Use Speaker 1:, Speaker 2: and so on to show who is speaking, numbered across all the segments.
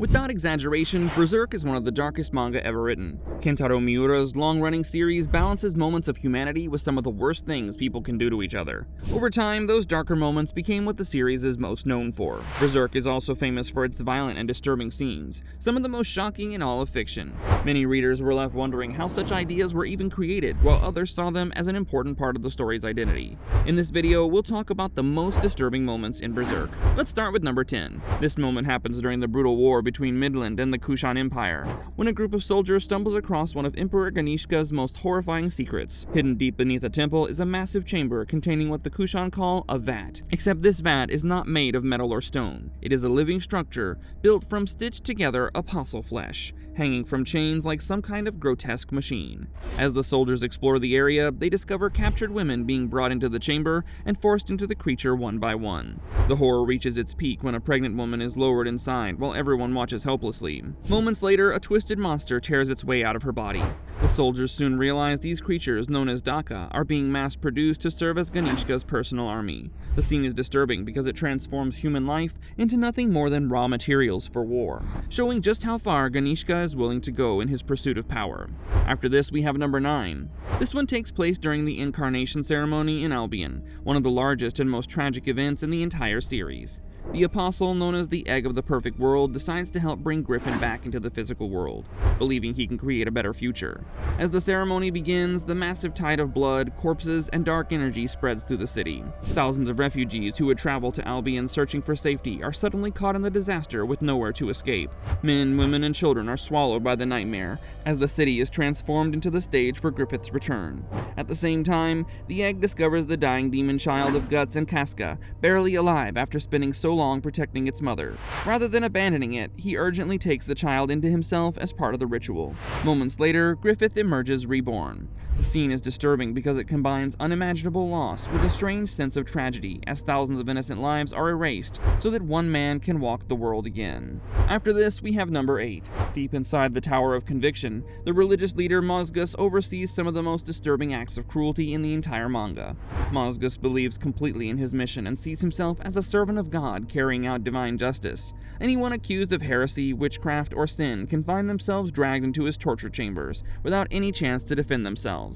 Speaker 1: Without exaggeration, Berserk is one of the darkest manga ever written. Kentaro Miura's long-running series balances moments of humanity with some of the worst things people can do to each other. Over time, those darker moments became what the series is most known for. Berserk is also famous for its violent and disturbing scenes, some of the most shocking in all of fiction. Many readers were left wondering how such ideas were even created, while others saw them as an important part of the story's identity. In this video, we'll talk about the most disturbing moments in Berserk. Let's start with number 10. This moment happens during the brutal war between Midland and the Kushan Empire, when a group of soldiers stumbles across one of Emperor Ganishka's most horrifying secrets. Hidden deep beneath the temple is a massive chamber containing what the Kushan call a vat. Except this vat is not made of metal or stone. It is a living structure built from stitched together apostle flesh, hanging from chains like some kind of grotesque machine. As the soldiers explore the area, they discover captured women being brought into the chamber and forced into the creature one by one. The horror reaches its peak when a pregnant woman is lowered inside while everyone watches helplessly. Moments later, a twisted monster tears its way out of her body. The soldiers soon realize these creatures, known as Daka, are being mass-produced to serve as Ganishka's personal army. The scene is disturbing because it transforms human life into nothing more than raw materials for war, showing just how far Ganishka is willing to go in his pursuit of power. After this, we have number 9. This one takes place during the incarnation ceremony in Albion, one of the largest and most tragic events in the entire series. The apostle, known as the Egg of the Perfect World, decides to help bring Griffin back into the physical world, believing he can create a better future. As the ceremony begins, the massive tide of blood, corpses, and dark energy spreads through the city. Thousands of refugees who would travel to Albion searching for safety are suddenly caught in the disaster with nowhere to escape. Men, women, and children are swallowed by the nightmare, as the city is transformed into the stage for Griffith's return. At the same time, the Egg discovers the dying demon child of Guts and Casca, barely alive after spending so long protecting its mother. Rather than abandoning it, he urgently takes the child into himself as part of the ritual. Moments later, Griffith emerges reborn. The scene is disturbing because it combines unimaginable loss with a strange sense of tragedy, as thousands of innocent lives are erased so that one man can walk the world again. After this, we have number 8. Deep inside the Tower of Conviction, the religious leader Mozgus oversees some of the most disturbing acts of cruelty in the entire manga. Mozgus believes completely in his mission and sees himself as a servant of God carrying out divine justice. Anyone accused of heresy, witchcraft, or sin can find themselves dragged into his torture chambers without any chance to defend themselves.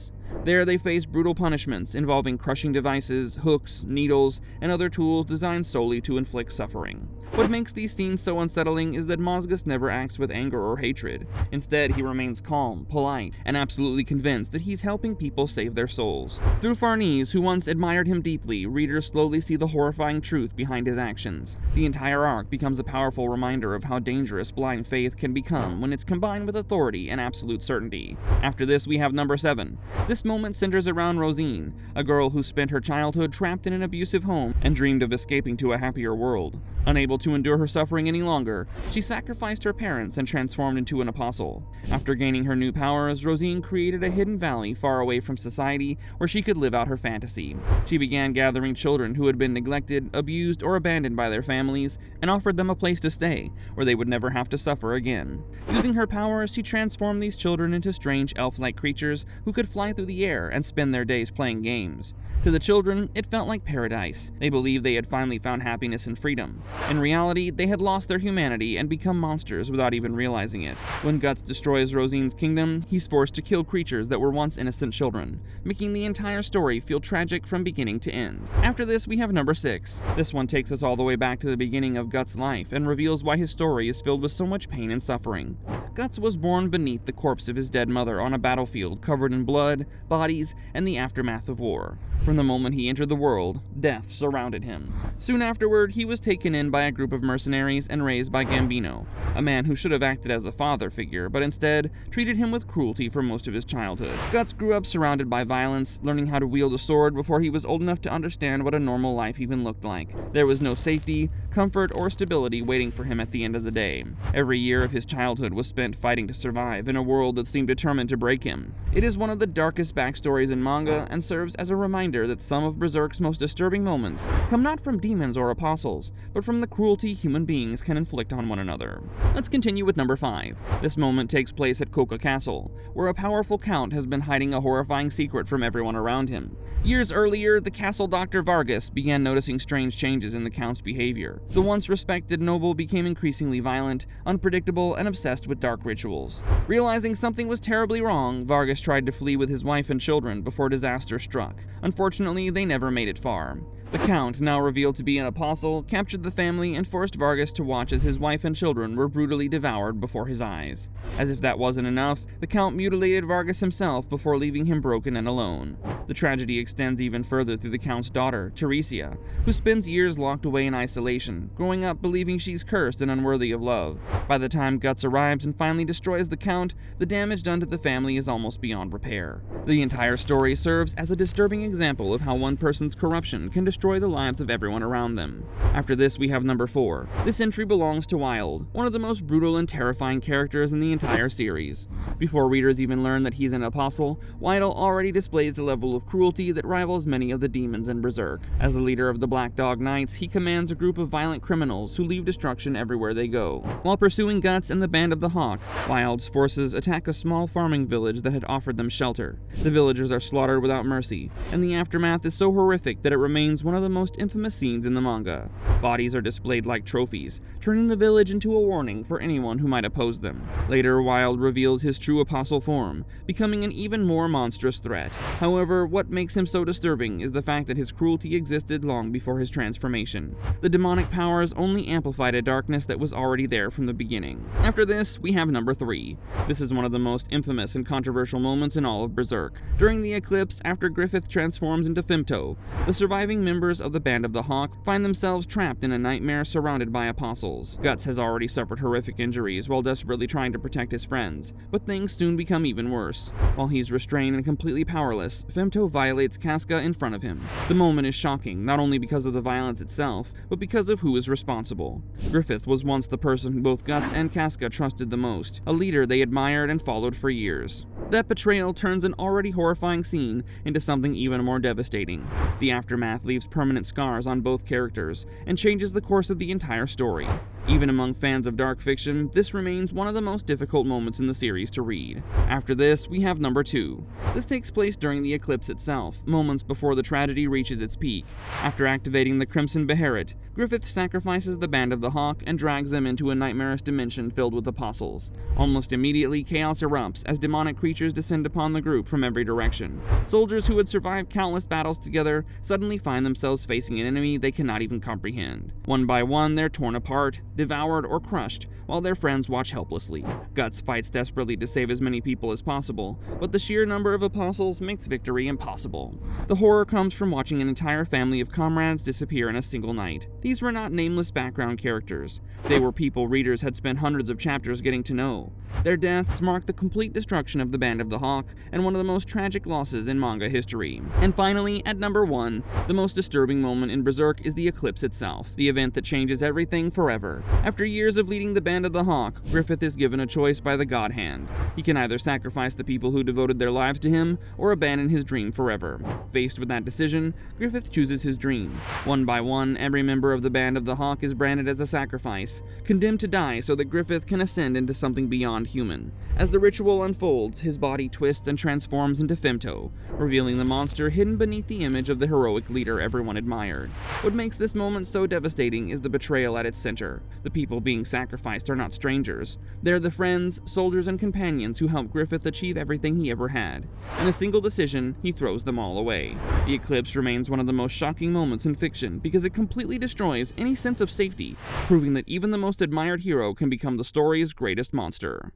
Speaker 1: There they face brutal punishments involving crushing devices, hooks, needles, and other tools designed solely to inflict suffering. What makes these scenes so unsettling is that Mozgus never acts with anger or hatred. Instead, he remains calm, polite, and absolutely convinced that he's helping people save their souls. Through Farnese, who once admired him deeply, readers slowly see the horrifying truth behind his actions. The entire arc becomes a powerful reminder of how dangerous blind faith can become when it's combined with authority and absolute certainty. After this, we have number 7. This moment centers around Rosine, a girl who spent her childhood trapped in an abusive home and dreamed of escaping to a happier world. Unable to endure her suffering any longer, she sacrificed her parents and transformed into an apostle. After gaining her new powers, Rosine created a hidden valley far away from society where she could live out her fantasy. She began gathering children who had been neglected, abused, or abandoned by their families, and offered them a place to stay, where they would never have to suffer again. Using her powers, she transformed these children into strange elf-like creatures who could fly through the air and spend their days playing games. To the children, it felt like paradise. They believed they had finally found happiness and freedom. In reality, they had lost their humanity and become monsters without even realizing it. When Guts destroys Rosine's kingdom, he's forced to kill creatures that were once innocent children, making the entire story feel tragic from beginning to end. After this, we have number 6. This one takes us all the way back to the beginning of Guts' life and reveals why his story is filled with so much pain and suffering. Guts was born beneath the corpse of his dead mother on a battlefield covered in blood, bodies, and the aftermath of war. From the moment he entered the world, death surrounded him. Soon afterward, he was taken in by a group of mercenaries and raised by Gambino, a man who should have acted as a father figure, but instead treated him with cruelty for most of his childhood. Guts grew up surrounded by violence, learning how to wield a sword before he was old enough to understand what a normal life even looked like. There was no safety, comfort, or stability waiting for him at the end of the day. Every year of his childhood was spent fighting to survive in a world that seemed determined to break him. It is one of the darkest backstories in manga and serves as a reminder that some of Berserk's most disturbing moments come not from demons or apostles, but from the cruelty human beings can inflict on one another. Let's continue with number 5. This moment takes place at Koka Castle, where a powerful count has been hiding a horrifying secret from everyone around him. Years earlier, the castle doctor Vargas began noticing strange changes in the count's behavior. The once respected noble became increasingly violent, unpredictable, and obsessed with dark rituals. Realizing something was terribly wrong, Vargas tried to flee with his wife and children before disaster struck. Unfortunately, they never made it far. The Count, now revealed to be an apostle, captured the family and forced Vargas to watch as his wife and children were brutally devoured before his eyes. As if that wasn't enough, the Count mutilated Vargas himself before leaving him broken and alone. The tragedy extends even further through the Count's daughter, Teresia, who spends years locked away in isolation, growing up believing she's cursed and unworthy of love. By the time Guts arrives and finally destroys the Count, the damage done to the family is almost beyond repair. The entire story serves as a disturbing example of how one person's corruption can destroy the lives of everyone around them. After this, we have number 4. This entry belongs to Wild, one of the most brutal and terrifying characters in the entire series. Before readers even learn that he's an apostle, Wild already displays a level of cruelty that rivals many of the demons in Berserk. As the leader of the Black Dog Knights, he commands a group of violent criminals who leave destruction everywhere they go. While pursuing Guts and the Band of the Hawk, Wild's forces attack a small farming village that had offered them shelter. The villagers are slaughtered without mercy, and the aftermath is so horrific that it remains one of the most infamous scenes in the manga. Bodies are displayed like trophies, turning the village into a warning for anyone who might oppose them. Later, Wild reveals his true apostle form, becoming an even more monstrous threat. However, what makes him so disturbing is the fact that his cruelty existed long before his transformation. The demonic powers only amplified a darkness that was already there from the beginning. After this, we have number 3. This is one of the most infamous and controversial moments in all of Berserk. During the eclipse, after Griffith transforms into Femto, the surviving members of the Band of the Hawk find themselves trapped in a nightmare surrounded by apostles. Guts has already suffered horrific injuries while desperately trying to protect his friends, but things soon become even worse. While he's restrained and completely powerless, Femto violates Casca in front of him. The moment is shocking, not only because of the violence itself, but because of who is responsible. Griffith was once the person who both Guts and Casca trusted the most, a leader they admired and followed for years. That betrayal turns an already horrifying scene into something even more devastating. The aftermath leaves permanent scars on both characters and changes the course of the entire story. Even among fans of dark fiction, this remains one of the most difficult moments in the series to read. After this, we have number 2. This takes place during the eclipse itself, moments before the tragedy reaches its peak. After activating the Crimson Beherit, Griffith sacrifices the Band of the Hawk and drags them into a nightmarish dimension filled with apostles. Almost immediately, chaos erupts as demonic creatures descend upon the group from every direction. Soldiers who had survived countless battles together suddenly find themselves facing an enemy they cannot even comprehend. One by one, they're torn apart, devoured, or crushed, while their friends watch helplessly. Guts fights desperately to save as many people as possible, but the sheer number of apostles makes victory impossible. The horror comes from watching an entire family of comrades disappear in a single night. These were not nameless background characters. They were people readers had spent hundreds of chapters getting to know. Their deaths marked the complete destruction of the Band of the Hawk and one of the most tragic losses in manga history. And finally, at number 1, the most disturbing moment in Berserk is the eclipse itself, the event that changes everything forever. After years of leading the Band of the Hawk, Griffith is given a choice by the God Hand. He can either sacrifice the people who devoted their lives to him or abandon his dream forever. Faced with that decision, Griffith chooses his dream. One by one, every member of the Band of the Hawk is branded as a sacrifice, condemned to die so that Griffith can ascend into something beyond human. As the ritual unfolds, his body twists and transforms into Femto, revealing the monster hidden beneath the image of the heroic leader everyone admired. What makes this moment so devastating is the betrayal at its center. The people being sacrificed are not strangers. They're the friends, soldiers, and companions who helped Griffith achieve everything he ever had. In a single decision, he throws them all away. The eclipse remains one of the most shocking moments in fiction because it completely destroys any sense of safety, proving that even the most admired hero can become the story's greatest monster.